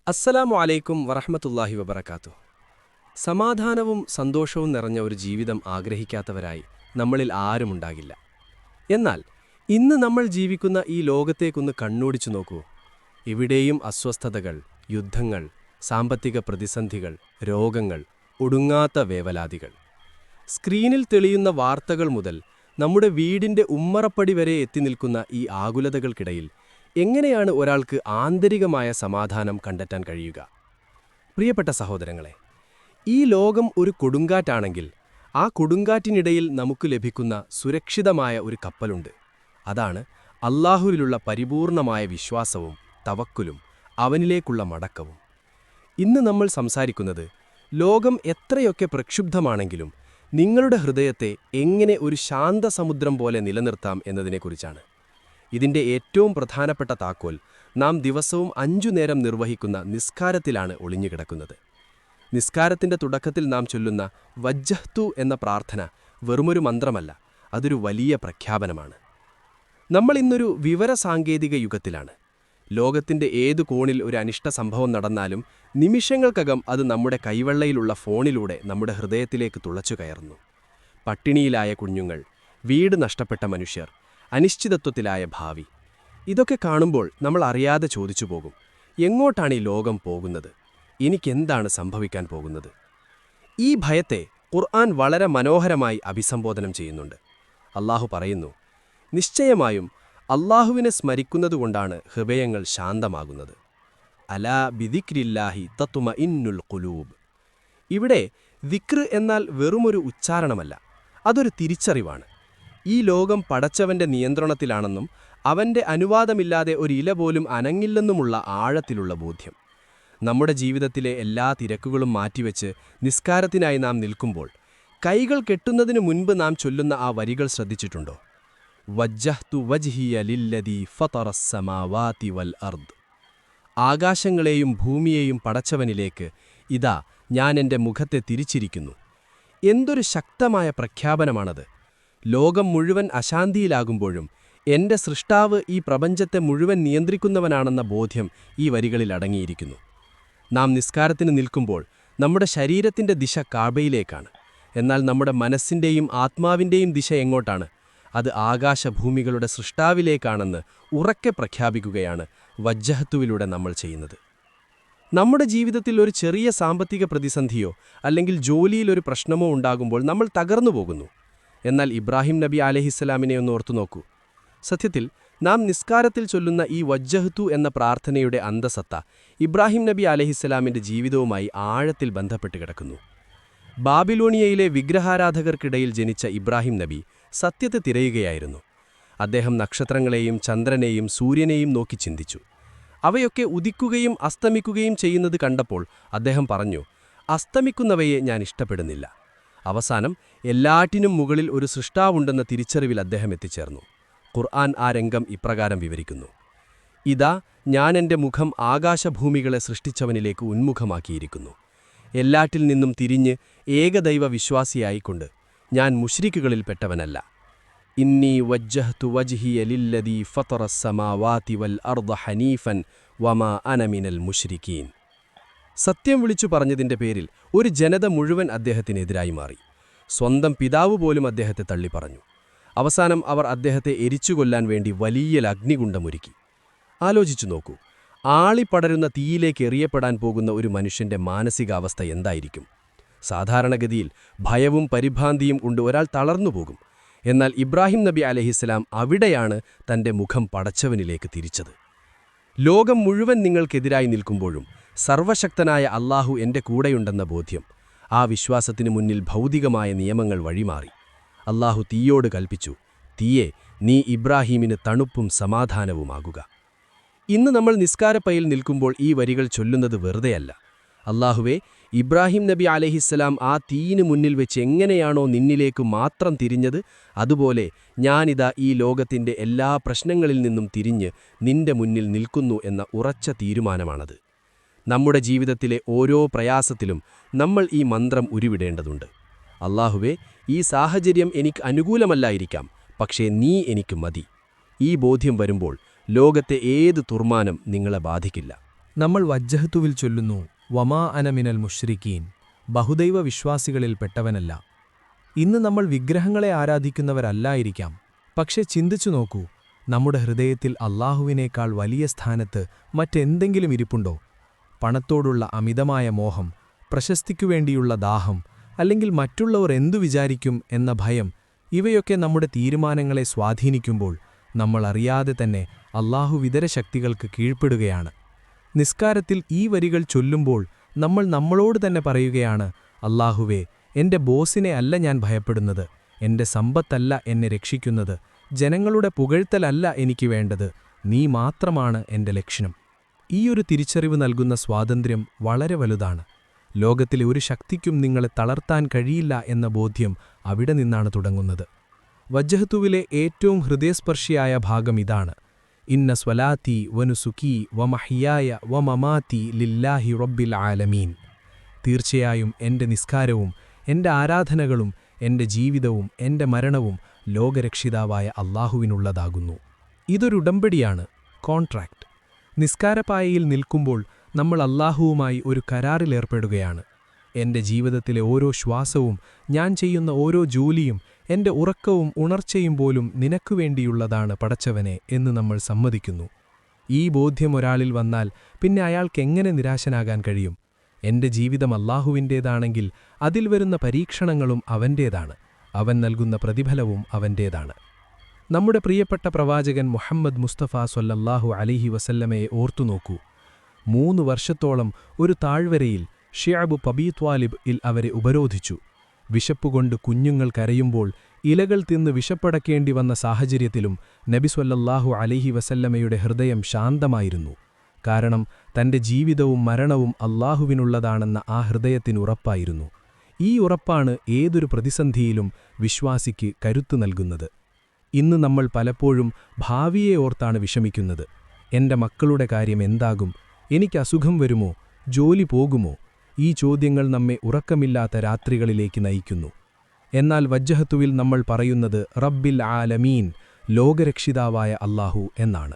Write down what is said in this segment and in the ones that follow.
അസ്സലാമു അലൈക്കും വറഹ്മത്തുള്ളാഹി വബറകാതുഹു. സമാധാനവും സന്തോഷവും നിറഞ്ഞ ഒരു ജീവിതം ആഗ്രഹിക്കാത്തവരായി നമ്മളിൽ ആരുമുണ്ടാകില്ല. എന്നാൽ ഇന്ന് നമ്മൾ ജീവിക്കുന്ന ഈ ലോകത്തേക്കൊന്ന് കണ്ണോടിച്ചു നോക്കൂ. ഇവിടെയും അസ്വസ്ഥതകൾ, യുദ്ധങ്ങൾ, സാമ്പത്തിക പ്രതിസന്ധികൾ, രോഗങ്ങൾ, ഒടുങ്ങാത്ത വേവലാതികൾ. സ്ക്രീനിൽ തെളിയുന്ന വാർത്തകൾ മുതൽ നമ്മുടെ വീടിന്റെ ഉമ്മറപ്പടി വരെ എത്തിനിൽക്കുന്ന ഈ ആകുലതകൾക്കിടയിൽ എങ്ങനെയാണ് ഒരാൾക്ക് ആന്തരികമായ സമാധാനം കണ്ടെത്താൻ കഴിയുക? പ്രിയപ്പെട്ട സഹോദരങ്ങളെ, ഈ ലോകം ഒരു കൊടുങ്കാറ്റാണെങ്കിൽ ആ കൊടുങ്കാറ്റിനിടയിൽ നമുക്ക് ലഭിക്കുന്ന സുരക്ഷിതമായ ഒരു കപ്പലുണ്ട്. അതാണ് അല്ലാഹുവിലുള്ള പരിപൂർണമായ വിശ്വാസവും തവക്കുലും അവനിലേക്കുള്ള മടക്കവും. ഇന്ന് നമ്മൾ സംസാരിക്കുന്നത് ലോകം എത്രയൊക്കെ പ്രക്ഷുബ്ധമാണെങ്കിലും നിങ്ങളുടെ ഹൃദയത്തെ എങ്ങനെ ഒരു ശാന്തസമുദ്രം പോലെ നിലനിർത്താം എന്നതിനെക്കുറിച്ചാണ്. ഇതിന്റെ ഏറ്റവും പ്രധാനപ്പെട്ട താക്കോൽ നാം ദിവസവും 5 നേരം നിർവഹിക്കുന്ന നിസ്കാരത്തിലാണ് ഒളിഞ്ഞുകിടക്കുന്നത്. നിസ്കാരത്തിന്റെ തുടക്കത്തിൽ നാം ചൊല്ലുന്ന വജ്ജഹ്തു എന്ന പ്രാർത്ഥന വെറുമൊരു മന്ത്രമല്ല, അതൊരു വലിയ പ്രഖ്യാപനമാണ്. നമ്മൾ ഇന്നൊരു വിവരസാങ്കേതിക യുഗത്തിലാണ്. ലോകത്തിന്റെ ഏതു കോണിൽ ഒരു അനിഷ്ട സംഭവം നടന്നാലും നിമിഷങ്ങൾക്കകം അത് നമ്മുടെ കൈവെള്ളയിലുള്ള ഫോണിലൂടെ നമ്മുടെ ഹൃദയത്തിലേക്ക് തുളച്ചു കയറുന്നു. പട്ടിണിയിലായ കുഞ്ഞുങ്ങൾ, വീട് നഷ്ടപ്പെട്ട മനുഷ്യർ, അനിശ്ചിതത്വത്തിലായ ഭാവി. ഇതൊക്കെ കാണുമ്പോൾ നമ്മൾ അറിയാതെ ചോദിച്ചു പോകും, എങ്ങോട്ടാണ് ഈ ലോകം പോകുന്നത്? എനിക്കെന്താണ് സംഭവിക്കാൻ പോകുന്നത്? ഈ ഭയത്തെ ഖുർആൻ വളരെ മനോഹരമായി അഭിസംബോധനം ചെയ്യുന്നുണ്ട്. അല്ലാഹു പറയുന്നു, നിശ്ചയമായും അല്ലാഹുവിനെ സ്മരിക്കുന്നതുകൊണ്ടാണ് ഹൃദയങ്ങൾ ശാന്തമാകുന്നത്. അലാ ബിദിക്രില്ലാഹി തത്മഇന്നുൽ ഖുലൂബ്. ഇവിടെ ദിക്ർ എന്നാൽ വെറുമൊരു ഉച്ചാരണമല്ല, അതൊരു തിരിച്ചറിവാണ്. ഈ ലോകം പടച്ചവന്റെ നിയന്ത്രണത്തിലാണെന്നും അവന്റെ അനുവാദമില്ലാതെ ഒരു ഇല പോലും അനങ്ങില്ലെന്നുമുള്ള ആഴത്തിലുള്ള ബോധ്യം. നമ്മുടെ ജീവിതത്തിലെ എല്ലാ തിരക്കുകളും മാറ്റിവെച്ച് നിസ്കാരത്തിനായി നാം നിൽക്കുമ്പോൾ കൈകൾ കെട്ടുന്നതിനു മുൻപ് നാം ചൊല്ലുന്ന ആ വരികൾ ശ്രദ്ധിച്ചിട്ടുണ്ടോ? വജ്ജഹ്തു വജ്ഹിയ ലില്ലദീ ഫതറസ്സമാവാതി വൽ അർദ്. ആകാശങ്ങളെയും ഭൂമിയെയും പടച്ചവനിലേക്ക് ഇതാ ഞാൻ എൻ്റെ മുഖത്തെ തിരിച്ചിരിക്കുന്നു. എന്തൊരു ശക്തമായ പ്രഖ്യാപനമാണത്! ലോകം മുഴുവൻ അശാന്തിയിലാകുമ്പോഴും എൻ്റെ സൃഷ്ടാവ് ഈ പ്രപഞ്ചത്തെ മുഴുവൻ നിയന്ത്രിക്കുന്നവനാണെന്ന ബോധ്യം ഈ വരികളിൽ അടങ്ങിയിരിക്കുന്നു. നാം നിസ്കാരത്തിന് നിൽക്കുമ്പോൾ നമ്മുടെ ശരീരത്തിൻ്റെ ദിശ കാബയിലേക്കാണ്. എന്നാൽ നമ്മുടെ മനസ്സിൻ്റെയും ആത്മാവിൻ്റെയും ദിശ എങ്ങോട്ടാണ്? അത് ആകാശഭൂമികളുടെ സൃഷ്ടാവിലേക്കാണെന്ന് ഉറക്കെ പ്രഖ്യാപിക്കുകയാണ് വജ്ജഹത്തുവിലൂടെ നമ്മൾ ചെയ്യുന്നത്. നമ്മുടെ ജീവിതത്തിൽ ഒരു ചെറിയ സാമ്പത്തിക പ്രതിസന്ധിയോ അല്ലെങ്കിൽ ജോലിയിൽ ഒരു പ്രശ്നമോ ഉണ്ടാകുമ്പോൾ നമ്മൾ തകർന്നു പോകുന്നു. എന്നാൽ ഇബ്രാഹിം നബി അലൈഹിസ്സലാമിനെ ഒന്ന് ഓർത്തു നോക്കൂ. സത്യത്തിൽ നാം നിസ്കാരത്തിൽ ചൊല്ലുന്ന ഈ വജ്ജഹ്തു എന്ന പ്രാർത്ഥനയുടെ അന്തസത്ത ഇബ്രാഹിം നബി അലൈഹിസ്സലാമിൻ്റെ ജീവിതവുമായി ആഴത്തിൽ ബന്ധപ്പെട്ട് കിടക്കുന്നു. ബാബിലോണിയയിലെ വിഗ്രഹാരാധകർക്കിടയിൽ ജനിച്ച ഇബ്രാഹിം നബി സത്യത്തെ തിരയുകയായിരുന്നു. അദ്ദേഹം നക്ഷത്രങ്ങളെയും ചന്ദ്രനെയും സൂര്യനെയും നോക്കി ചിന്തിച്ചു. അവയൊക്കെ ഉദിക്കുകയും അസ്തമിക്കുകയും ചെയ്യുന്നത് കണ്ടപ്പോൾ അദ്ദേഹം പറഞ്ഞു, അസ്തമിക്കുന്നവയെ ഞാൻ ഇഷ്ടപ്പെടുന്നില്ല. അവസാനം എല്ലാറ്റിനും മുകളിൽ ഒരു സൃഷ്ടാവുണ്ടെന്ന തിരിച്ചറിവിൽ അദ്ദേഹം എത്തിച്ചേർന്നു. ഖുർആൻ ആ രംഗം ഇപ്രകാരം വിവരിക്കുന്നു: ഇതാ ഞാൻ എൻ്റെ മുഖം ആകാശഭൂമികളെ സൃഷ്ടിച്ചവനിലേക്ക് ഉന്മുഖമാക്കിയിരിക്കുന്നു. എല്ലാറ്റിൽ നിന്നും തിരിഞ്ഞ് ഏകദൈവ വിശ്വാസിയായിക്കൊണ്ട് ഞാൻ മുശ്രിക്കുകളിൽപ്പെട്ടവനല്ല. ഇന്നി വജ്ജഹ്തു വജ്ഹിയ ലില്ലദീ ഫതറസ്സമാവാതി വൽ അർദ ഹനീഫൻ വമാ അന മിനൽ മുശ്രിക്കീൻ. സത്യം വിളിച്ചു പറഞ്ഞതിൻ്റെ പേരിൽ ഒരു ജനത മുഴുവൻ അദ്ദേഹത്തിനെതിരായി മാറി. സ്വന്തം പിതാവ് പോലും അദ്ദേഹത്തെ തള്ളിപ്പറഞ്ഞു. അവസാനം അവർ അദ്ദേഹത്തെ എരിച്ചുകൊല്ലാൻ വേണ്ടി വലിയ അഗ്നികുണ്ഡമൊരുക്കി. ആലോചിച്ചു നോക്കൂ, ആളിപ്പടരുന്ന തീയിലേക്ക് എറിയപ്പെടാൻ പോകുന്ന ഒരു മനുഷ്യന്റെ മാനസികാവസ്ഥ എന്തായിരിക്കും? സാധാരണഗതിയിൽ ഭയവും പരിഭ്രാന്തിയും കൊണ്ട് ഒരാൾ തളർന്നുപോകും. എന്നാൽ ഇബ്രാഹിം നബി അലൈഹിസ്സലാം അവിടെയാണ് തൻ്റെ മുഖം പടച്ചവനിലേക്ക് തിരിച്ചത്. ലോകം മുഴുവൻ നിങ്ങൾക്കെതിരായി നിൽക്കുമ്പോഴും സർവശക്തനായ അല്ലാഹു എൻ്റെ കൂടെയുണ്ടെന്ന ബോധ്യം. ആ വിശ്വാസത്തിനു മുന്നിൽ ഭൗതികമായ നിയമങ്ങൾ വഴിമാറി. അല്ലാഹു തീയോട് കൽപ്പിച്ചു, തീയെ, നീ ഇബ്രാഹീമിന് തണുപ്പും സമാധാനവുമാകുക. ഇന്ന് നമ്മൾ നിസ്കാരപ്പയിൽ നിൽക്കുമ്പോൾ ഈ വരികൾ ചൊല്ലുന്നത് വെറുതെയല്ല. അല്ലാഹുവേ, ഇബ്രാഹിം നബി അലൈഹിസ്സലാം ആ തീയിന് മുന്നിൽ വെച്ച് എങ്ങനെയാണോ നിന്നിലേക്ക് മാത്രം തിരിഞ്ഞത്, അതുപോലെ ഞാനിതാ ഈ ലോകത്തിൻ്റെ എല്ലാ പ്രശ്നങ്ങളിൽ നിന്നും തിരിഞ്ഞ് നിന്റെ മുന്നിൽ നിൽക്കുന്നു എന്ന ഉറച്ച തീരുമാനമാണത്. നമ്മുടെ ജീവിതത്തിലെ ഓരോ പ്രയാസത്തിലും നമ്മൾ ഈ മന്ത്രം ഉരുവിടേണ്ടതുണ്ട്. അല്ലാഹുവേ, ഈ സാഹചര്യം എനിക്ക് അനുകൂലമല്ലായിരിക്കാം, പക്ഷേ നീ എനിക്ക് മതി. ഈ ബോധ്യം വരുമ്പോൾ ലോകത്തെ ഏത് തുർമാനം നിങ്ങളെ ബാധിക്കില്ല. നമ്മൾ വജ്ജഹ്തുവിൽ ചൊല്ലുന്നു, വമാ അന മിനൽ മുശ്രിക്കീൻ, ബഹുദൈവ വിശ്വാസികളിൽ പെട്ടവനല്ല. ഇന്ന് നമ്മൾ വിഗ്രഹങ്ങളെ ആരാധിക്കുന്നവരല്ലായിരിക്കാം. പക്ഷെ ചിന്തിച്ചു നോക്കൂ, നമ്മുടെ ഹൃദയത്തിൽ അല്ലാഹുവിനേക്കാൾ വലിയ സ്ഥാനത്ത് മറ്റെന്തെങ്കിലും ഇരിപ്പുണ്ടോ? പണത്തോടുള്ള അമിതമായ മോഹം, പ്രശസ്തിക്കുവേണ്ടിയുള്ള ദാഹം, അല്ലെങ്കിൽ മറ്റുള്ളവർ എന്തു വിചാരിക്കും എന്ന ഭയം, ഇവയൊക്കെ നമ്മുടെ തീരുമാനങ്ങളെ സ്വാധീനിക്കുമ്പോൾ നമ്മൾ അറിയാതെ തന്നെ അല്ലാഹുവിതര ശക്തികൾക്ക് കീഴ്പ്പെടുകയാണ്. നിസ്കാരത്തിൽ ഈ വരികൾ ചൊല്ലുമ്പോൾ നമ്മൾ നമ്മളോട് തന്നെ പറയുകയാണ്, അല്ലാഹുവേ, എന്റെ ബോസിനെ അല്ല ഞാൻ ഭയപ്പെടുന്നത്, എന്റെ സമ്പത്തല്ല എന്നെ രക്ഷിക്കുന്നത്, ജനങ്ങളുടെ പുകഴ്ത്തലല്ല എനിക്ക് വേണ്ടത്, നീ മാത്രമാണ് എന്റെ ലക്ഷ്യം. ഈയൊരു തിരിച്ചറിവ് നൽകുന്ന സ്വാതന്ത്ര്യം വളരെ വലുതാണ്. ലോകത്തിലെ ഒരു ശക്തിക്കും നിങ്ങളെ തളർത്താൻ കഴിയില്ല എന്ന ബോധ്യം അവിടെ നിന്നാണ് തുടങ്ങുന്നത്. വജ്ജഹ്തുവിലെ ഏറ്റവും ഹൃദയസ്പർശിയായ ഭാഗം ഇതാണ്: ഇന്ന സ്വലാത്തി വനുസുക്കി വമഹിയായ വമമാത്തി ലില്ലാഹി റബ്ബിൽ ആലമീൻ. തീർച്ചയായും എന്റെ നിസ്കാരവും എന്റെ ആരാധനകളും എന്റെ ജീവിതവും എന്റെ മരണവും ലോകരക്ഷിതാവായ അല്ലാഹുവിനുള്ളതാകുന്നു. ഇതൊരുടമ്പടിയാണ്, കോൺട്രാക്ട്. നിസ്കാരപ്പായയിൽ നിൽക്കുമ്പോൾ നമ്മൾ അല്ലാഹുവുമായി ഒരു കരാറിലേർപ്പെടുകയാണ്. എന്റെ ജീവിതത്തിലെ ഓരോ ശ്വാസവും, ഞാൻ ചെയ്യുന്ന ഓരോ ജോലിയും, എന്റെ ഉറക്കവും ഉണർച്ചയും പോലും നിനക്കുവേണ്ടിയുള്ളതാണ് പടച്ചവനെ എന്ന് നമ്മൾ സമ്മതിക്കുന്നു. ഈ ബോധ്യം ഒരാളിൽ വന്നാൽ പിന്നെ അയാൾക്കെങ്ങനെ നിരാശനാകാൻ കഴിയും? എന്റെ ജീവിതം അല്ലാഹുവിൻ്റേതാണെങ്കിൽ അതിൽ വരുന്ന പരീക്ഷണങ്ങളും അവൻ്റേതാണ്, അവൻ നൽകുന്ന പ്രതിഫലവും അവൻ്റേതാണ്. നമ്മുടെ പ്രിയപ്പെട്ട പ്രവാചകൻ മുഹമ്മദ് മുസ്തഫ സ്വല്ലല്ലാഹു അലൈഹി വസല്ലമയെ ഓർത്തുനോക്കൂ. 3 വർഷത്തോളം ഒരു താഴ്വരയിൽ ഷിഅബ് അബീ ത്വാലിബ് ഇൽ അവരെ ഉപരോധിച്ചു. വിശപ്പുകൊണ്ട് കുഞ്ഞുങ്ങൾ കരയുമ്പോൾ ഇലകൾ തിന്ന് വിശപ്പടക്കേണ്ടി വന്ന സാഹചര്യത്തിലും നബി സ്വല്ലല്ലാഹു അലൈഹി വസല്ലമയുടെ ഹൃദയം ശാന്തമായിരുന്നു. കാരണം തന്റെ ജീവിതവും മരണവും അല്ലാഹുവിനുള്ളതാണെന്ന ആ ഹൃദയത്തിനുറപ്പായിരുന്നു. ഈ ഉറപ്പാണ് ഏതൊരു പ്രതിസന്ധിയിലും വിശ്വാസിക്ക് കരുത്തു നൽകുന്നത്. ഇന്ന് നമ്മൾ പലപ്പോഴും ഭാവിയെ ഓർത്താണ് വിഷമിക്കുന്നത്. എന്റെ മക്കളുടെ കാര്യം എന്താകും? എനിക്ക് അസുഖം വരുമോ? ജോലി പോകുമോ? ഈ ചോദ്യങ്ങൾ നമ്മെ ഉറക്കമില്ലാത്ത രാത്രികളിലേക്ക് നയിക്കുന്നു. എന്നാൽ വജ്ജഹ്തുവിൽ നമ്മൾ പറയുന്നത് റബ്ബിൽ ആലമീൻ, ലോകരക്ഷിതാവായ അല്ലാഹു എന്നാണ്.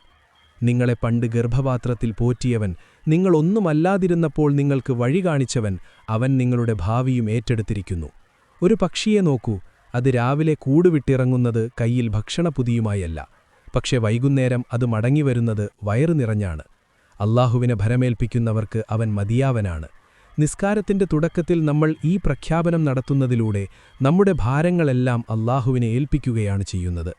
നിങ്ങളെ പണ്ട് ഗർഭപാത്രത്തിൽ പോറ്റിയവൻ, നിങ്ങളൊന്നുമല്ലാതിരുന്നപ്പോൾ നിങ്ങൾക്ക് വഴി കാണിച്ചവൻ, അവൻ നിങ്ങളുടെ ഭാവിയും ഏറ്റെടുത്തിരിക്കുന്നു. ഒരു പക്ഷിയെ നോക്കൂ, അത് രാവിലെ കൂടുവിട്ടിറങ്ങുന്നത് കയ്യിൽ ഭക്ഷണപുതിയുമായല്ല, പക്ഷെ വൈകുന്നേരം അത് മടങ്ങിവരുന്നത് വയറു നിറഞ്ഞാണ്. അല്ലാഹുവിനെ ഭരമേൽപ്പിക്കുന്നവർക്ക് അവൻ മതിയാവനാണ്. നിസ്കാരത്തിന്റെ തുടക്കത്തിൽ നമ്മൾ ഈ പ്രഖ്യാപനം നടത്തുന്നതിലൂടെ നമ്മുടെ ഭാരങ്ങളെല്ലാം അല്ലാഹുവിനെ ഏൽപ്പിക്കുകയാണ് ചെയ്യുന്നത്.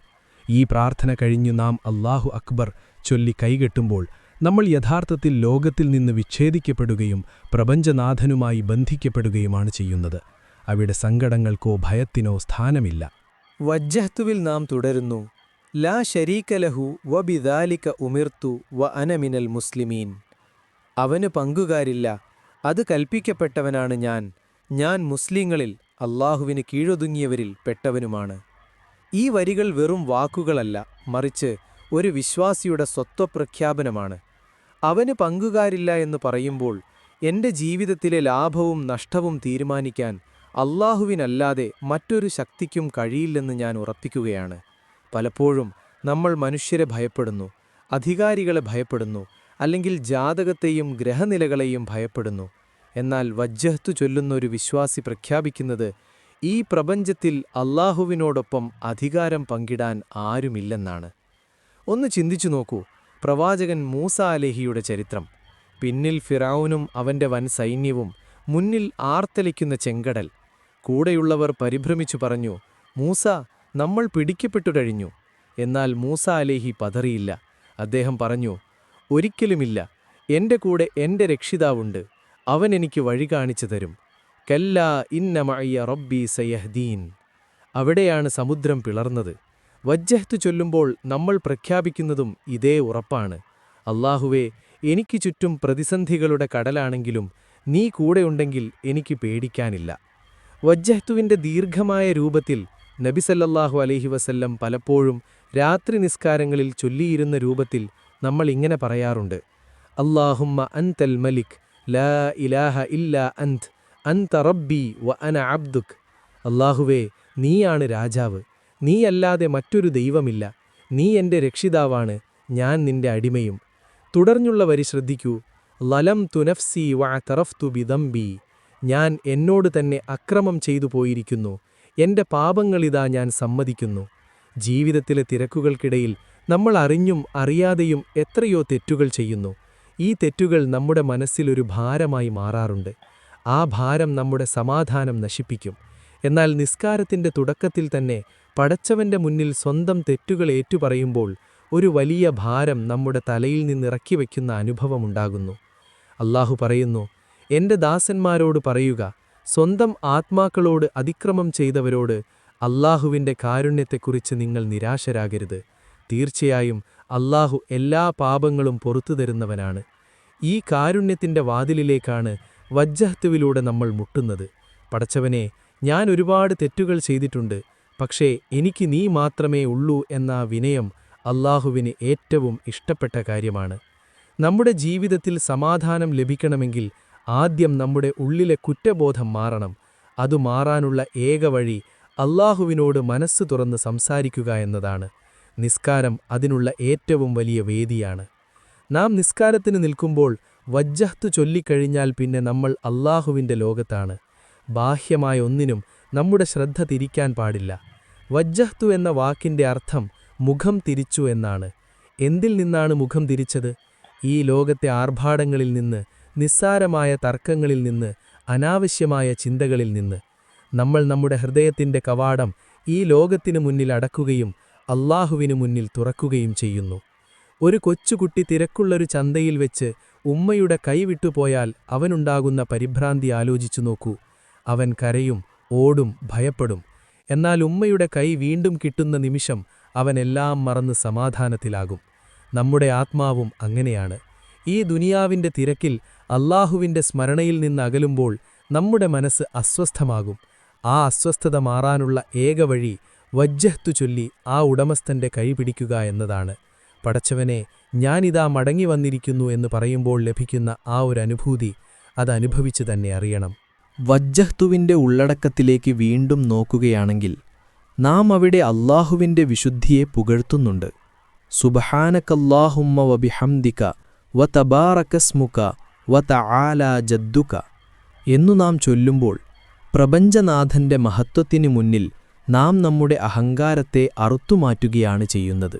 ഈ പ്രാർത്ഥന കഴിഞ്ഞു നാം അല്ലാഹു അക്ബർ ചൊല്ലി കൈകെട്ടുമ്പോൾ നമ്മൾ യഥാർത്ഥത്തിൽ ലോകത്തിൽ നിന്ന് വിച്ഛേദിക്കപ്പെടുകയും പ്രപഞ്ചനാഥനുമായി ബന്ധിക്കപ്പെടുകയുമാണ് ചെയ്യുന്നത്. അവിടെ സങ്കടങ്ങൾക്കോ ഭയത്തിനോ സ്ഥാനമില്ല. വജ്ജഹ്തുവിൽ നാം തുടരുന്നു, ലാ ശരീക ലഹു വബിദാലിക ഉമിർത്തു വ അന മിനൽ മുസ്ലിമീൻ. അവന് പങ്കുകാരില്ല, അത് കൽപ്പിക്കപ്പെട്ടവനാണ് ഞാൻ മുസ്ലിങ്ങളിൽ അല്ലാഹുവിന് കീഴൊതുങ്ങിയവരിൽ പെട്ടവനുമാണ്. ഈ വരികൾ വെറും വാക്കുകളല്ല, മറിച്ച് ഒരു വിശ്വാസിയുടെ സ്വത്വപ്രഖ്യാപനമാണ്. അവന് പങ്കുകാരില്ല എന്ന് പറയുമ്പോൾ എന്റെ ജീവിതത്തിലെ ലാഭവും നഷ്ടവും തീരുമാനിക്കാൻ അല്ലാഹുവിനല്ലാതെ മറ്റൊരു ശക്തിക്കും കഴിയില്ലെന്ന് ഞാൻ ഉറപ്പിക്കുകയാണ്. പലപ്പോഴും നമ്മൾ മനുഷ്യരെ ഭയപ്പെടുന്നു, അധികാരികളെ ഭയപ്പെടുന്നു, അല്ലെങ്കിൽ ജാതകത്തെയും ഗ്രഹനിലകളെയും ഭയപ്പെടുന്നു. എന്നാൽ വജ്ജഹ്തു ചൊല്ലുന്ന ഒരു വിശ്വാസി പ്രഖ്യാപിക്കുന്നത്, ഈ പ്രപഞ്ചത്തിൽ അല്ലാഹുവിനോടൊപ്പം അധികാരം പങ്കിടാൻ ആരുമില്ലെന്നാണ്. ഒന്ന് ചിന്തിച്ചു നോക്കൂ, പ്രവാചകൻ മൂസ അലൈഹിയുടെ ചരിത്രം. പിന്നിൽ ഫിറഔനും അവന്റെ വൻ സൈന്യവും, മുന്നിൽ ആർത്തലിക്കുന്ന ചെങ്കടൽ. കൂടെയുള്ളവർ പരിഭ്രമിച്ചു പറഞ്ഞു, മൂസ, നമ്മൾ പിടിക്കപ്പെട്ടു കഴിഞ്ഞു. എന്നാൽ മൂസ അലൈഹി പതറിയില്ല. അദ്ദേഹം പറഞ്ഞു, ഒരിക്കലുമില്ല, എന്റെ കൂടെ എന്റെ രക്ഷിതാവുണ്ട്, അവൻ എനിക്ക് വഴി കാണിച്ചു തരും. കല്ലാ ഇന്ന മഅയ്യ റബ്ബി സയഹ്ദീൻ. അവിടെയാണ് സമുദ്രം പിളർന്നത്. വജ്ജഹ്തു ചൊല്ലുമ്പോൾ നമ്മൾ പ്രഖ്യാപിക്കുന്നതും ഇതേ ഉറപ്പാണ്. അല്ലാഹുവേ, എനിക്ക് ചുറ്റും പ്രതിസന്ധികളുടെ കടലാണെങ്കിലും നീ കൂടെയുണ്ടെങ്കിൽ എനിക്ക് പേടിക്കാനില്ല. വജ്ജഹ്തുവിന്റെ ദീർഘമായ രൂപത്തിൽ നബി സല്ലല്ലാഹു അലൈഹി വസല്ലം പലപ്പോഴും രാത്രി നിസ്കാരങ്ങളിൽ ചൊല്ലിയിരുന്ന രൂപത്തിൽ നമ്മൾ ഇങ്ങനെ പറയാറുണ്ട്: അല്ലാഹുമ്മ അൻതൽ മലിക് ലാ ഇലാഹ ഇല്ലാ അൻത റബ്ബി വ അന അബ്ദുക്. അല്ലാഹുവേ, നീയാണ് രാജാവ്, നീയല്ലാതെ മറ്റൊരു ദൈവമില്ല, നീ എന്റെ രക്ഷിതാവാണ്, ഞാൻ നിന്റെ അടിമയും. തുടർന്നുള്ള വരി ശ്രദ്ധിക്കൂ: ലലം തുനഫ്സി വഅതറഫ്തു ബിദംബി, ഞാൻ എന്നോട് തന്നെ അക്രമം ചെയ്തു പോയിരിക്കുന്നു, എന്റെ പാപങ്ങളിതാ ഞാൻ സമ്മതിക്കുന്നു. ജീവിതത്തിലെ തിരക്കുകൾക്കിടയിൽ നമ്മൾ അറിഞ്ഞും അറിയാതെയും എത്രയോ തെറ്റുകൾ ചെയ്യുന്നു. ഈ തെറ്റുകൾ നമ്മുടെ മനസ്സിലൊരു ഭാരമായി മാറാറുണ്ട്. ആ ഭാരം നമ്മുടെ സമാധാനം നശിപ്പിക്കും. എന്നാൽ നിസ്കാരത്തിന്റെ തുടക്കത്തിൽ തന്നെ പടച്ചവന്റെ മുന്നിൽ സ്വന്തം തെറ്റുകൾ ഏറ്റുപറയുമ്പോൾ ഒരു വലിയ ഭാരം നമ്മുടെ തലയിൽ നിന്നിറക്കി വയ്ക്കുന്ന അനുഭവമുണ്ടാകുന്നു. അല്ലാഹു പറയുന്നു, എന്റെ ദാസന്മാരോട് പറയുക, സ്വന്തം ആത്മാക്കളോട് അതിക്രമം ചെയ്തവരോട് അല്ലാഹുവിന്റെ കാരുണ്യത്തെക്കുറിച്ച് നിങ്ങൾ നിരാശരാകരുത്. തീർച്ചയായും അല്ലാഹു എല്ലാ പാപങ്ങളും പൊറുത്തു തരുന്നവനാണ്. ഈ കാരുണ്യത്തിന്റെ വാതിലിലേക്കാണ് വജ്ജഹ്തുവിലൂടെ നമ്മൾ മുട്ടുന്നത്. പടച്ചവനെ, ഞാൻ ഒരുപാട് തെറ്റുകൾ ചെയ്തിട്ടുണ്ട്, പക്ഷേ എനിക്ക് നീ മാത്രമേ ഉള്ളൂ എന്ന വിനയം അല്ലാഹുവിന് ഏറ്റവും ഇഷ്ടപ്പെട്ട കാര്യമാണ്. നമ്മുടെ ജീവിതത്തിൽ സമാധാനം ലഭിക്കണമെങ്കിൽ ആദ്യം നമ്മുടെ ഉള്ളിലെ കുറ്റബോധം മാറണം. അതു മാറാനുള്ള ഏക വഴി അല്ലാഹുവിനോട് മനസ്സ് തുറന്ന് സംസാരിക്കുക എന്നതാണ്. നിസ്കാരം അതിനുള്ള ഏറ്റവും വലിയ വേദിയാണ്. നാം നിസ്കാരത്തിന് നിൽക്കുമ്പോൾ വജ്ജഹ്തു ചൊല്ലിക്കഴിഞ്ഞാൽ പിന്നെ നമ്മൾ അല്ലാഹുവിന്റെ ലോകത്താണ്. ബാഹ്യമായ ഒന്നിനും നമ്മുടെ ശ്രദ്ധ തിരിക്കാൻ പാടില്ല. വജ്ജഹ്തു എന്ന വാക്കിന്റെ അർത്ഥം മുഖം തിരിച്ചു എന്നാണ്. എന്തിൽ നിന്നാണ് മുഖം തിരിച്ചത്? ഈ ലോകത്തെ ആർഭാടങ്ങളിൽ നിന്ന്, നിസ്സാരമായ തർക്കങ്ങളിൽ നിന്ന്, അനാവശ്യമായ ചിന്തകളിൽ നിന്ന്. നമ്മൾ നമ്മുടെ ഹൃദയത്തിന്റെ കവാടം ഈ ലോകത്തിനു മുന്നിൽ അടക്കുകയും അല്ലാഹുവിനു മുന്നിൽ തുറക്കുകയും ചെയ്യുന്നു. ഒരു കൊച്ചുകുട്ടി തിരക്കുള്ളൊരു ചന്തയിൽ വെച്ച് ഉമ്മയുടെ കൈ വിട്ടുപോയാൽ അവനുണ്ടാകുന്ന പരിഭ്രാന്തി ആലോചിച്ചു നോക്കൂ. അവൻ കരയും, ഓടും, ഭയപ്പെടും. എന്നാൽ ഉമ്മയുടെ കൈ വീണ്ടും കിട്ടുന്ന നിമിഷം അവനെല്ലാം മറന്ന് സമാധാനത്തിലാകും. നമ്മുടെ ആത്മാവും അങ്ങനെയാണ്. ഈ ദുനിയാവിന്റെ തിരക്കിൽ അല്ലാഹുവിന്റെ സ്മരണയിൽ നിന്ന് അകലുമ്പോൾ നമ്മുടെ മനസ്സ് അസ്വസ്ഥമാകും. ആ അസ്വസ്ഥത മാറാനുള്ള ഏക വഴി വജ്ജഹ്തു ചൊല്ലി ആ ഉടമസ്ഥന്റെ കൈ പിടിക്കുക എന്നതാണ്. പടച്ചവനെ, ഞാനിതാ മടങ്ങി വന്നിരിക്കുന്നു എന്ന് പറയുമ്പോൾ ലഭിക്കുന്ന ആ ഒരു അനുഭൂതി അതനുഭവിച്ചു തന്നെ അറിയണം. വജ്ജഹ്തുവിന്റെ ഉള്ളടക്കത്തിലേക്ക് വീണ്ടും നോക്കുകയാണെങ്കിൽ നാം അവിടെ അല്ലാഹുവിന്റെ വിശുദ്ധിയെ പുകഴ്ത്തുന്നുണ്ട്. സുബ്ഹാനകല്ലാഹുമ്മ വബിഹംദിക വതബാറകസ്മുക വതആലാ ജദ്ദുക എന്നു നാം ചൊല്ലുമ്പോൾ പ്രപഞ്ചനാഥന്റെ മഹത്വത്തിനു മുന്നിൽ നാം നമ്മുടെ അഹങ്കാരത്തെ അറുത്തുമാറ്റുകയാണ് ചെയ്യുന്നത്.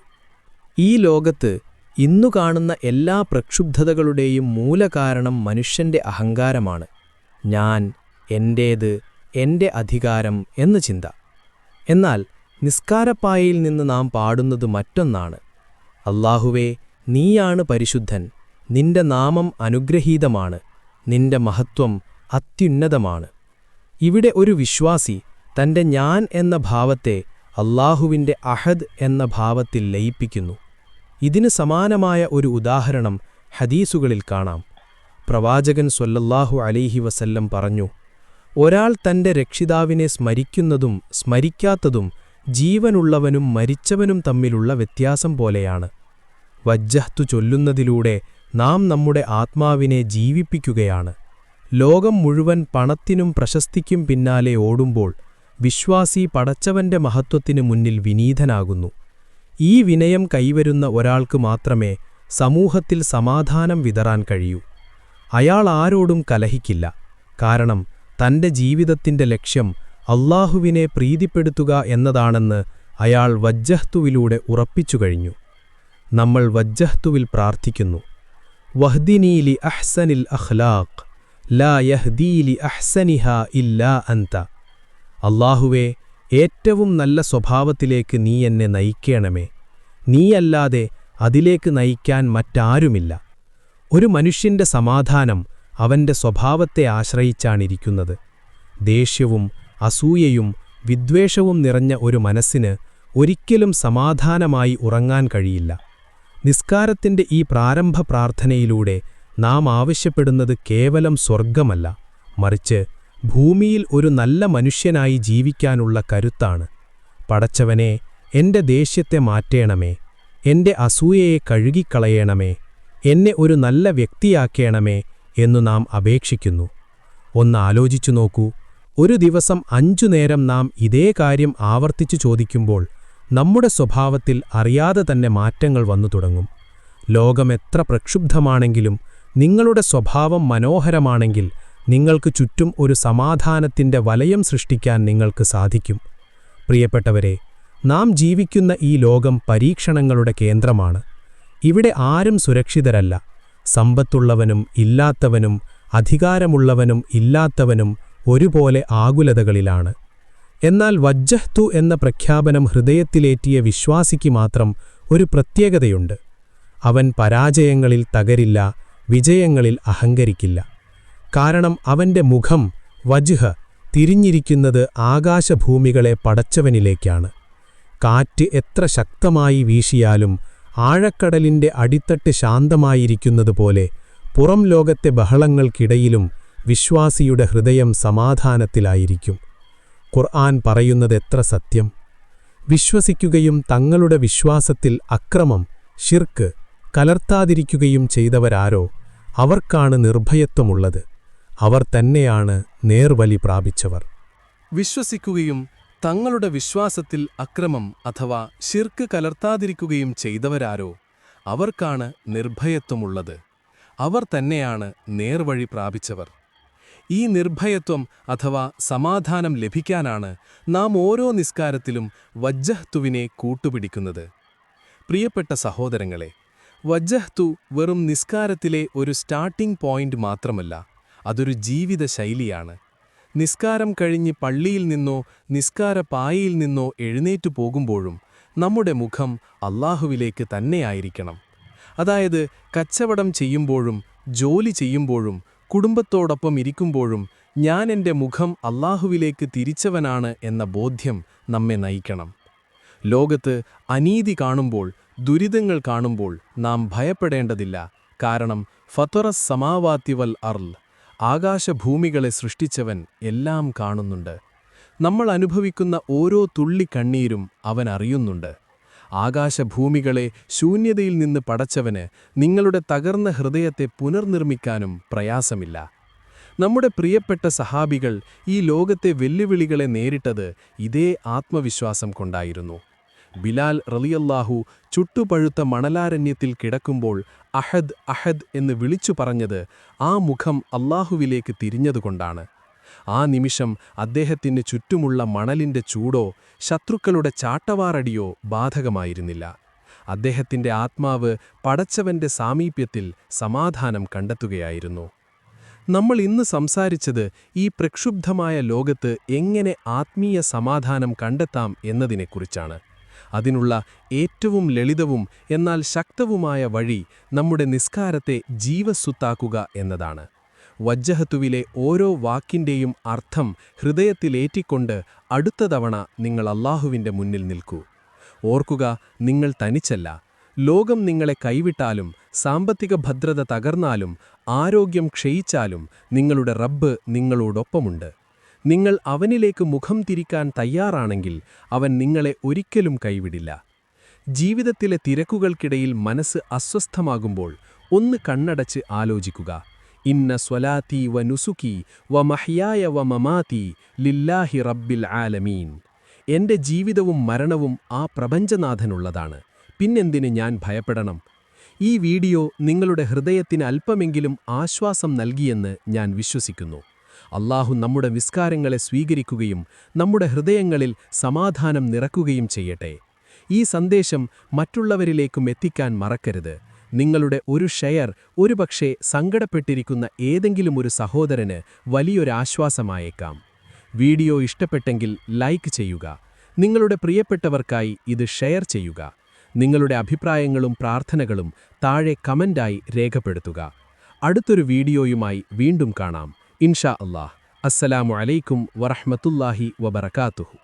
ഈ ലോകത്ത് ഇന്നു കാണുന്ന എല്ലാ പ്രക്ഷുബ്ധതകളുടെയും മൂലകാരണം മനുഷ്യന്റെ അഹങ്കാരമാണ്. ഞാൻ, എന്റേത്, എന്റെ അധികാരം എന്ന ചിന്ത. എന്നാൽ നിസ്കാരപ്പായയിൽ നിന്ന് നാം പാടുന്നത് മറ്റൊന്നാണ്. അല്ലാഹുവേ, നീയാണ് പരിശുദ്ധൻ, നിന്റെ നാമം അനുഗ്രഹീതമാണ്, നിന്റെ മഹത്വം അത്യുന്നതമാണ്. ഇവിടെ ഒരു വിശ്വാസി തന്റെ ഞാൻ എന്ന ഭാവത്തെ അല്ലാഹുവിന്റെ അഹദ് എന്ന ഭാവത്തിൽ ലയിപ്പിക്കുന്നു. ഇതിന് സമാനമായ ഒരു ഉദാഹരണം ഹദീസുകളിൽ കാണാം. പ്രവാചകൻ സ്വല്ലല്ലാഹു അലൈഹി വസല്ലം പറഞ്ഞു, ഒരാൾ തന്റെ രക്ഷിതാവിനെ സ്മരിക്കുന്നതും സ്മരിക്കാത്തതും ജീവനുള്ളവനും മരിച്ചവനും തമ്മിലുള്ള വ്യത്യാസം പോലെയാണ്. വജ്ജഹ്തു ചൊല്ലുന്നതിലൂടെ നാം നമ്മുടെ ആത്മാവിനെ ജീവിപ്പിക്കുകയാണ്. ലോകം മുഴുവൻ പണത്തിനും പ്രശസ്തിക്കും പിന്നാലെ ഓടുമ്പോൾ വിശ്വാസി പടച്ചവന്റെ മഹത്വത്തിനു മുന്നിൽ വിനീതനാകുന്നു. ഈ വിനയം കൈവരുന്ന ഒരാൾക്ക് മാത്രമേ സമൂഹത്തിൽ സമാധാനം വിതറാൻ കഴിയൂ. അയാൾ ആരോടും കലഹിക്കില്ല. കാരണം തന്റെ ജീവിതത്തിന്റെ ലക്ഷ്യം അല്ലാഹുവിനെ പ്രീതിപ്പെടുത്തുക എന്നതാണെന്ന് അയാൾ വജ്ജഹ്തുവിലൂടെ ഉറപ്പിച്ചുകഴിഞ്ഞു. നമ്മൾ വജ്ജഹ്തുവിൽ പ്രാർത്ഥിക്കുന്നു, വഹ്ദിനീ ലി അഹ്സനിൽ അഖ്ലാഖ് ലാ യഹ്ദീ ലി അഹ്സനിഹാ ഇല്ലാ അൻത. അല്ലാഹുവേ, ഏറ്റവും നല്ല സ്വഭാവത്തിലേക്ക് നീ എന്നെ നയിക്കണമേ. നീയല്ലാതെ അതിലേക്ക് നയിക്കാൻ മറ്റാരുമില്ല. ഒരു മനുഷ്യന്റെ സമാധാനം അവന്റെ സ്വഭാവത്തെ ആശ്രയിച്ചാണിരിക്കുന്നത്. ദേഷ്യവും അസൂയയും വിദ്വേഷവും നിറഞ്ഞ ഒരു മനസ്സിന് ഒരിക്കലും സമാധാനമായി ഉറങ്ങാൻ കഴിയില്ല. നിസ്കാരത്തിന്റെ ഈ പ്രാരംഭ പ്രാർത്ഥനയിലൂടെ നാം ആവശ്യപ്പെടുന്നത് കേവലം സ്വർഗമല്ല, മറിച്ച് ഭൂമിയിൽ ഒരു നല്ല മനുഷ്യനായി ജീവിക്കാനുള്ള കരുത്താണ്. പടച്ചവനെ, എന്റെ ദേഷ്യത്തെ മാറ്റേണമേ, എന്റെ അസൂയയെ കഴുകിക്കളയണമേ, എന്നെ ഒരു നല്ല വ്യക്തിയാക്കേണമേ എന്നു നാം അപേക്ഷിക്കുന്നു. ഒന്ന് ആലോചിച്ചു നോക്കൂ, ഒരു ദിവസം 5 നേരം നാം ഇതേ കാര്യം ആവർത്തിച്ചു ചോദിക്കുമ്പോൾ നമ്മുടെ സ്വഭാവത്തിൽ അറിയാതെ തന്നെ മാറ്റങ്ങൾ വന്നു തുടങ്ങും. ലോകമെത്ര പ്രക്ഷുബ്ധമാണെങ്കിലും നിങ്ങളുടെ സ്വഭാവം മനോഹരമാണെങ്കിൽ നിങ്ങൾക്ക് ചുറ്റും ഒരു സമാധാനത്തിന്റെ വലയം സൃഷ്ടിക്കാൻ നിങ്ങൾക്ക് സാധിക്കും. പ്രിയപ്പെട്ടവരെ, നാം ജീവിക്കുന്ന ഈ ലോകം പരീക്ഷണങ്ങളുടെ കേന്ദ്രമാണ്. ഇവിടെ ആരും സുരക്ഷിതരല്ല. സമ്പത്തുള്ളവനും ഇല്ലാത്തവനും അധികാരമുള്ളവനും ഇല്ലാത്തവനും ഒരുപോലെ ആകുലതകളിലാണ്. എന്നാൽ വജ്ജഹ്തു എന്ന പ്രഖ്യാപനം ഹൃദയത്തിലേറ്റിയ വിശ്വാസിക്ക് മാത്രം ഒരു പ്രത്യേകതയുണ്ട്. അവൻ പരാജയങ്ങളിൽ തകരില്ല, വിജയങ്ങളിൽ അഹങ്കരിക്കില്ല. കാരണം അവന്റെ മുഖം വജ്ഹ് തിരിഞ്ഞിരിക്കുന്നത് ആകാശഭൂമികളെ പടച്ചവനിലേക്കാണ്. കാറ്റ് എത്ര ശക്തമായി വീശിയാലും ആഴക്കടലിന്റെ അടിത്തട്ട് ശാന്തമായിരിക്കുന്നതുപോലെ പുറം ലോകത്തെ ബഹളങ്ങൾക്കിടയിലും വിശ്വാസിയുടെ ഹൃദയം സമാധാനത്തിലായിരിക്കും. ഖുർആൻ പറയുന്നതെത്ര സത്യം! വിശ്വസിക്കുകയും തങ്ങളുടെ വിശ്വാസത്തിൽ അക്രമം, ശിർക്ക് കലർത്താതിരിക്കുകയും ചെയ്തവരാരോ അവർക്കാണ് നിർഭയത്വമുള്ളത്. അവർ തന്നെയാണ് നേർവഴി പ്രാപിച്ചവർ. വിശ്വസിക്കുകയും തങ്ങളുടെ വിശ്വാസത്തിൽ അക്രമം അഥവാ ശിർക്ക് കലർത്താതിരിക്കുകയും ചെയ്തവരാരോ അവർക്കാണ് നിർഭയത്വമുള്ളത്. അവർ തന്നെയാണ് നേർവഴി പ്രാപിച്ചവർ. ഈ നിർഭയത്വം അഥവാ സമാധാനം ലഭിക്കാനാണ് നാം ഓരോ നിസ്കാരത്തിലും വജ്ജഹ്തുവിനെ കൂട്ടുപിടിക്കുന്നത്. പ്രിയപ്പെട്ട സഹോദരങ്ങളെ, വജ്ജഹ്തു വെറും നിസ്കാരത്തിലെ ഒരു സ്റ്റാർട്ടിംഗ് പോയിന്റ് മാത്രമല്ല, അതൊരു ജീവിത ശൈലിയാണ്. നിസ്കാരം കഴിഞ്ഞ് പള്ളിയിൽ നിന്നോ നിസ്കാരപ്പായയിൽ നിന്നോ എഴുന്നേറ്റു പോകുമ്പോഴും നമ്മുടെ മുഖം അല്ലാഹുവിലേക്ക് തന്നെയായിരിക്കണം. അതായത് കച്ചവടം ചെയ്യുമ്പോഴും ജോലി ചെയ്യുമ്പോഴും കുടുംബത്തോടൊപ്പം ഇരിക്കുമ്പോഴും ഞാൻ എൻ്റെ മുഖം അല്ലാഹുവിലേക്ക് തിരിച്ചവനാണ് എന്ന ബോധ്യം നമ്മെ നയിക്കണം. ലോകത്ത് അനീതി കാണുമ്പോൾ, ദുരിതങ്ങൾ കാണുമ്പോൾ നാം ഭയപ്പെടേണ്ടതില്ല. കാരണം ഫത്വറസ് സമാവാതി വൽ അർള്, ആകാശഭൂമികളെ സൃഷ്ടിച്ചവൻ എല്ലാം കാണുന്നുണ്ട്. നമ്മൾ അനുഭവിക്കുന്ന ഓരോ തുള്ളി കണ്ണീരും അവൻ അറിയുന്നുണ്ട്. ആകാശഭൂമികളെ ശൂന്യതയിൽ നിന്ന് പടച്ചവന് നിങ്ങളുടെ തകർന്ന ഹൃദയത്തെ പുനർനിർമ്മിക്കാനും പ്രയാസമില്ല. നമ്മുടെ പ്രിയപ്പെട്ട സഹാബികൾ ഈ ലോകത്തെ വെല്ലുവിളികളെ നേരിട്ടത് ഇതേ ആത്മവിശ്വാസം കൊണ്ടായിരുന്നു. ബിലാൽ റളിയല്ലാഹു ചുട്ടുപഴുത്ത മണലാരണ്യത്തിൽ കിടക്കുമ്പോൾ അഹദ് അഹദ് എന്ന് വിളിച്ചു പറഞ്ഞത് ആ മുഖം അല്ലാഹുവിലേക്ക് തിരിഞ്ഞതുകൊണ്ടാണ്. ആ നിമിഷം അദ്ദേഹത്തിന് ചുറ്റുമുള്ള മണലിന്റെ ചൂടോ ശത്രുക്കളുടെ ചാട്ടവാറടിയോ ബാധകമായിരുന്നില്ല. അദ്ദേഹത്തിന്റെ ആത്മാവ് പടച്ചവന്റെ സാമീപ്യത്തിൽ സമാധാനം കണ്ടെത്തുകയായിരുന്നു. നമ്മൾ ഇന്ന് സംസാരിച്ചത് ഈ പ്രക്ഷുബ്ധമായ ലോകത്ത് എങ്ങനെ ആത്മീയ സമാധാനം കണ്ടെത്താം എന്നതിനെക്കുറിച്ചാണ്. അതിനുള്ള ഏറ്റവും ലളിതവും എന്നാൽ ശക്തവുമായ വഴി നമ്മുടെ നിസ്കാരത്തെ ജീവസ്സുത്താക്കുക എന്നതാണ്. വജ്ജഹത്തുവിലെ ഓരോ വാക്കിന്റെയും അർത്ഥം ഹൃദയത്തിലേറ്റിക്കൊണ്ട് അടുത്ത തവണ നിങ്ങൾ അല്ലാഹുവിന്റെ മുന്നിൽ നിൽക്കൂ. ഓർക്കുക, നിങ്ങൾ തനിച്ചല്ല. ലോകം നിങ്ങളെ കൈവിട്ടാലും, സാമ്പത്തിക ഭദ്രത തകർന്നാലും, ആരോഗ്യം ക്ഷയിച്ചാലും നിങ്ങളുടെ റബ്ബ് നിങ്ങളോടൊപ്പമുണ്ട്. നിങ്ങൾ അവനിലേക്ക് മുഖം തിരിക്കാൻ തയ്യാറാണെങ്കിൽ അവൻ നിങ്ങളെ ഒരിക്കലും കൈവിടില്ല. ജീവിതത്തിലെ തിരക്കുകൾക്കിടയിൽ മനസ്സ് അസ്വസ്ഥമാകുമ്പോൾ ഒന്ന് കണ്ണടച്ച് ആലോചിക്കുക. ഇന്ന സ്വലാത്തി വ നുസുക്കി വ മഹ്യായ വ മമാതി ലില്ലാഹി റബ്ബിൽ ആലമീൻ. എൻ്റെ ജീവിതവും മരണവും ആ പ്രപഞ്ചനാഥനുള്ളതാണ്. പിന്നെന്തിന് ഞാൻ ഭയപ്പെടണം? ഈ വീഡിയോ നിങ്ങളുടെ ഹൃദയത്തിന് അല്പമെങ്കിലും ആശ്വാസം നൽകിയെന്ന് ഞാൻ വിശ്വസിക്കുന്നു. അല്ലാഹു നമ്മുടെ നിസ്കാരങ്ങളെ സ്വീകരിക്കുകയും നമ്മുടെ ഹൃദയങ്ങളിൽ സമാധാനം നിറക്കുകയും ചെയ്യട്ടെ. ഈ സന്ദേശം മറ്റുള്ളവരിലേക്കും എത്തിക്കാൻ മറക്കരുത്. നിങ്ങളുടെ ഒരു ഷെയർ ഒരുപക്ഷേ സങ്കടപ്പെട്ടിരിക്കുന്ന ഏതെങ്കിലും ഒരു സഹോദരന് വലിയൊരാശ്വാസമായേക്കാം. വീഡിയോ ഇഷ്ടപ്പെട്ടെങ്കിൽ ലൈക്ക് ചെയ്യുക. നിങ്ങളുടെ പ്രിയപ്പെട്ടവർക്കായി ഇത് ഷെയർ ചെയ്യുക. നിങ്ങളുടെ അഭിപ്രായങ്ങളും പ്രാർത്ഥനകളും താഴെ കമൻ്റായി രേഖപ്പെടുത്തുക. അടുത്തൊരു വീഡിയോയുമായി വീണ്ടും കാണാം. ഇൻഷാ അല്ലാഹ്. അസ്സലാമു അലൈക്കും വറഹ്മത്തുള്ളാഹി വബറകാതുഹു.